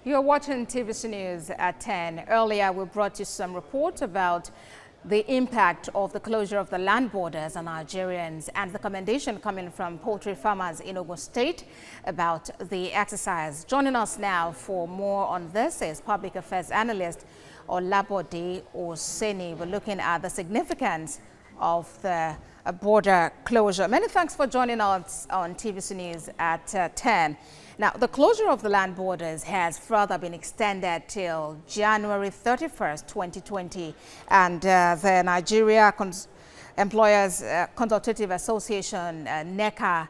You're watching TVC News at 10. Earlier, we brought you some reports about the impact of the closure of the land borders on Nigerians and the commendation coming from poultry farmers in Ogun State about the exercise. Joining us now for more on this is Public Affairs Analyst Olabode Oseni. We're looking at the significance of the border closure. Many thanks for joining us on TVC News at 10. Now, the closure of the land borders has further been extended till January 31st, 2020. And the Nigeria Employers Consultative Association, NECA,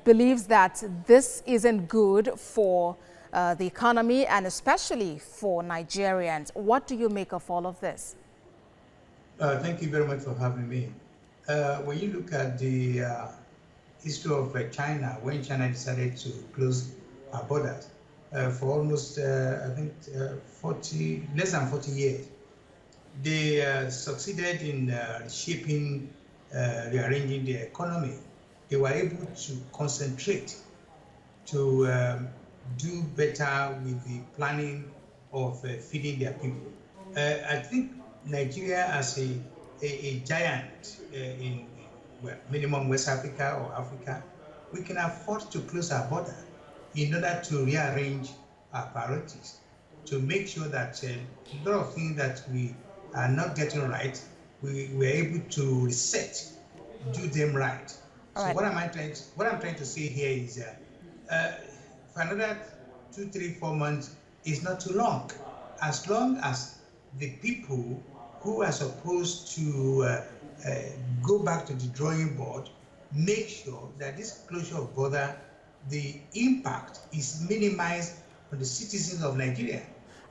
believes that this isn't good for the economy and especially for Nigerians. What do you make of all of this? Thank you very much for having me. When you look at the history of China, when China decided to close our borders for almost, I think, less than 40 years, they succeeded in shaping, rearranging the economy. They were able to concentrate to do better with the planning of feeding their people. I think Nigeria as a giant in minimum West Africa or Africa, we can afford to close our border in order to rearrange our priorities, to make sure that a lot of things that we are not getting right, we are able to reset, do them right. So what I'm trying to say here is for another 2, 3, 4 months is not too long. As long as the people who are supposed to go back to the drawing board, make sure that this closure of border, the impact is minimized for the citizens of Nigeria.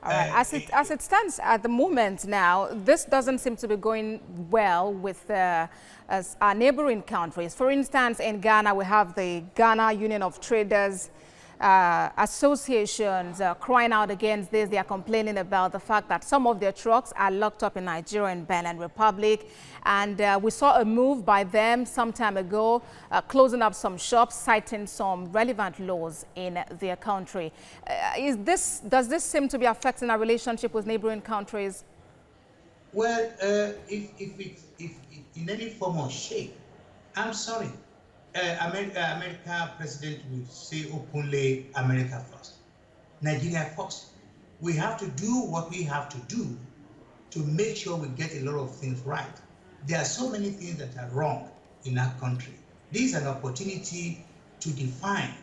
All right. As it stands at the moment now, this doesn't seem to be going well with as our neighboring countries. For instance, in Ghana, we have the Ghana Union of Traders associations crying out against this. They are complaining about the fact that some of their trucks are locked up in Nigeria and Benin Republic. And we saw a move by them some time ago, closing up some shops, citing some relevant laws in their country. Does this seem to be affecting our relationship with neighboring countries? Well, if in any form or shape, I'm sorry. America president will say openly, America first, Nigeria first. We have to do what we have to do to make sure we get a lot of things right. There are so many things that are wrong in our country. This is an opportunity to define,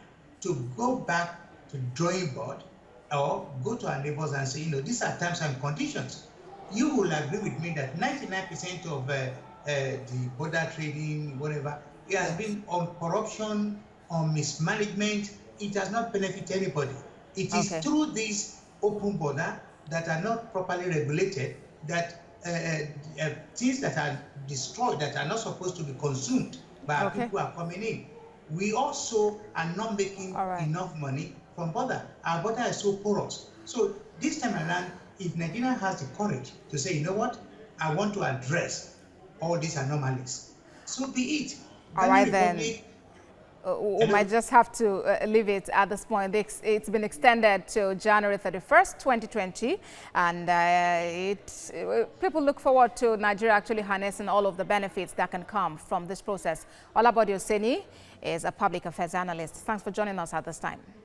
to go back to the drawing board or go to our neighbors and say, these are terms and conditions. You will agree with me that 99% of the border trading, whatever, it has been on corruption, on mismanagement. It does not benefit anybody. It is through this open border that are not properly regulated that things that are destroyed, that are not supposed to be consumed by our people are coming in. We also are not making enough money from border. Our border is so porous. So this time around, if Nigeria has the courage to say, you know what, I want to address all these anomalies, so be it. All right, then. We might just have to leave it at this point. It's been extended to January 31st, 2020. And people look forward to Nigeria actually harnessing all of the benefits that can come from this process. Olabode Oseni is a public affairs analyst. Thanks for joining us at this time.